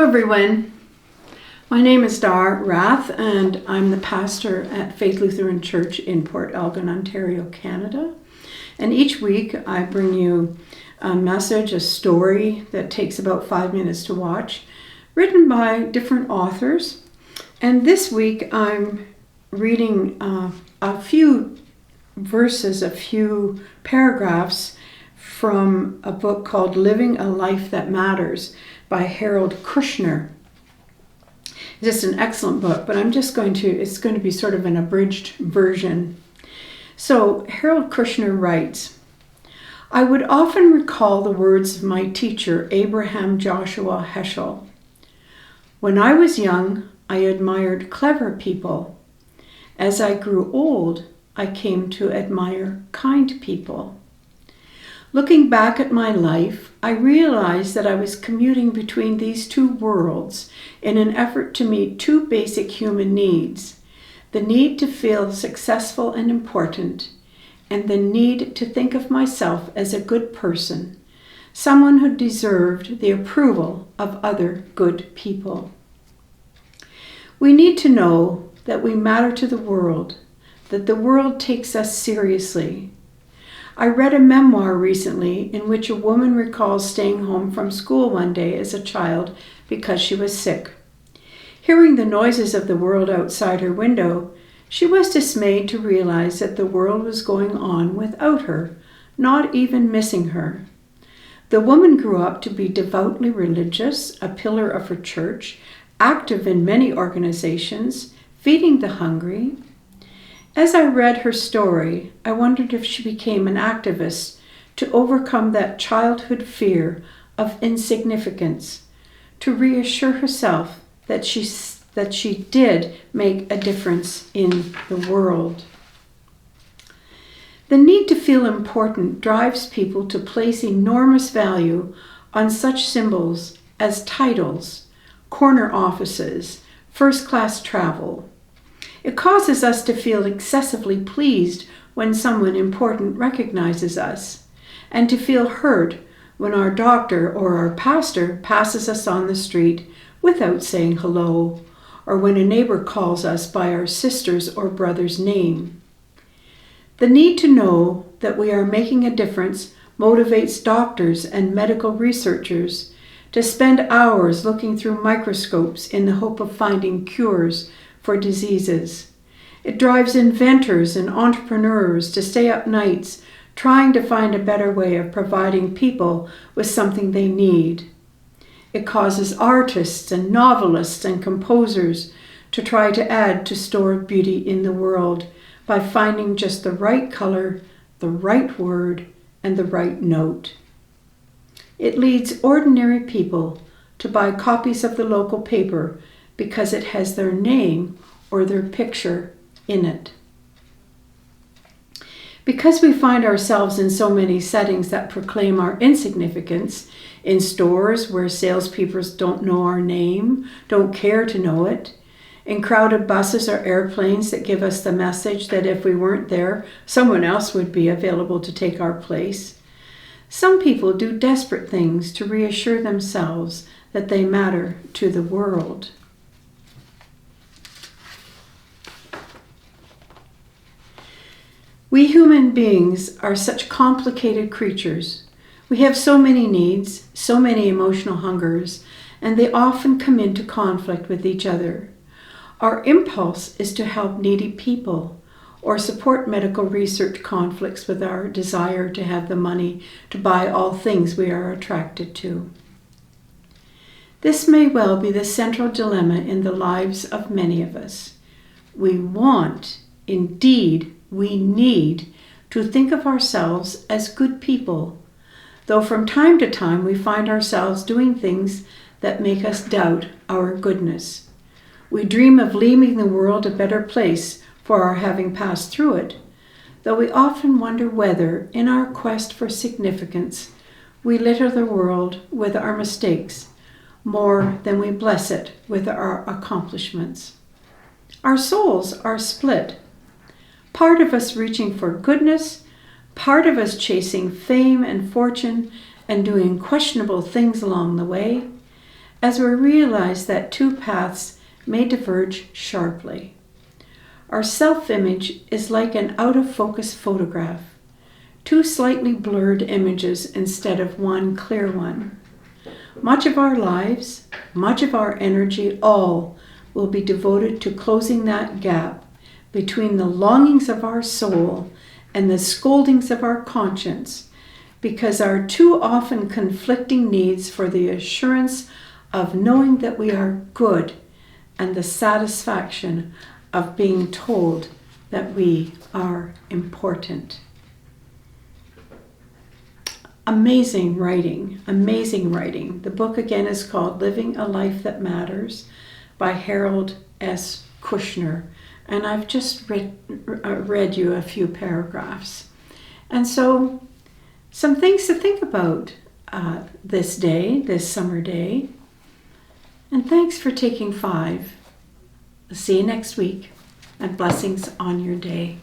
everyone. My name is Dar Rath and I'm the pastor at Faith Lutheran Church in Port Elgin, Ontario, Canada. And each week I bring you a message, a story that takes about 5 minutes to watch, written by different authors. And this week I'm reading a few verses, a few paragraphs from a book called Living a Life That Matters by Harold Kushner. It's just an excellent book, but it's going to be sort of an abridged version. So Harold Kushner writes, I would often recall the words of my teacher, Abraham Joshua Heschel. When I was young, I admired clever people. As I grew old, I came to admire kind people. Looking back at my life, I realized that I was commuting between these two worlds in an effort to meet two basic human needs: the need to feel successful and important, and the need to think of myself as a good person, someone who deserved the approval of other good people. We need to know that we matter to the world, that the world takes us seriously. I read a memoir recently in which a woman recalls staying home from school one day as a child because she was sick. Hearing the noises of the world outside her window, she was dismayed to realize that the world was going on without her, not even missing her. The woman grew up to be devoutly religious, a pillar of her church, active in many organizations, feeding the hungry. As I read her story, I wondered if she became an activist to overcome that childhood fear of insignificance, to reassure herself that she did make a difference in the world. The need to feel important drives people to place enormous value on such symbols as titles, corner offices, first-class travel. It causes us to feel excessively pleased when someone important recognizes us, and to feel hurt when our doctor or our pastor passes us on the street without saying hello, or when a neighbor calls us by our sister's or brother's name. The need to know that we are making a difference motivates doctors and medical researchers to spend hours looking through microscopes in the hope of finding cures for diseases. It drives inventors and entrepreneurs to stay up nights trying to find a better way of providing people with something they need. It causes artists and novelists and composers to try to add to stored beauty in the world by finding just the right color, the right word, and the right note. It leads ordinary people to buy copies of the local paper because it has their name or their picture in it. Because we find ourselves in so many settings that proclaim our insignificance, in stores where salespeople don't know our name, don't care to know it, in crowded buses or airplanes that give us the message that if we weren't there, someone else would be available to take our place, some people do desperate things to reassure themselves that they matter to the world. We human beings are such complicated creatures. We have so many needs, so many emotional hungers, and they often come into conflict with each other. Our impulse is to help needy people or support medical research conflicts with our desire to have the money to buy all things we are attracted to. This may well be the central dilemma in the lives of many of us. We want, indeed, we need to think of ourselves as good people, though from time to time we find ourselves doing things that make us doubt our goodness. We dream of leaving the world a better place for our having passed through it, though we often wonder whether, in our quest for significance, we litter the world with our mistakes more than we bless it with our accomplishments. Our souls are split. Part of us reaching for goodness, part of us chasing fame and fortune and doing questionable things along the way, as we realize that two paths may diverge sharply. Our self-image is like an out-of-focus photograph, two slightly blurred images instead of one clear one. Much of our lives, much of our energy, all will be devoted to closing that gap between the longings of our soul and the scoldings of our conscience, because our too often conflicting needs for the assurance of knowing that we are good and the satisfaction of being told that we are important. Amazing writing, amazing writing. The book again is called Living a Life That Matters by Harold Kushner. And I've just read you a few paragraphs. And so, some things to think about this day, this summer day. And thanks for taking 5. See you next week, and blessings on your day.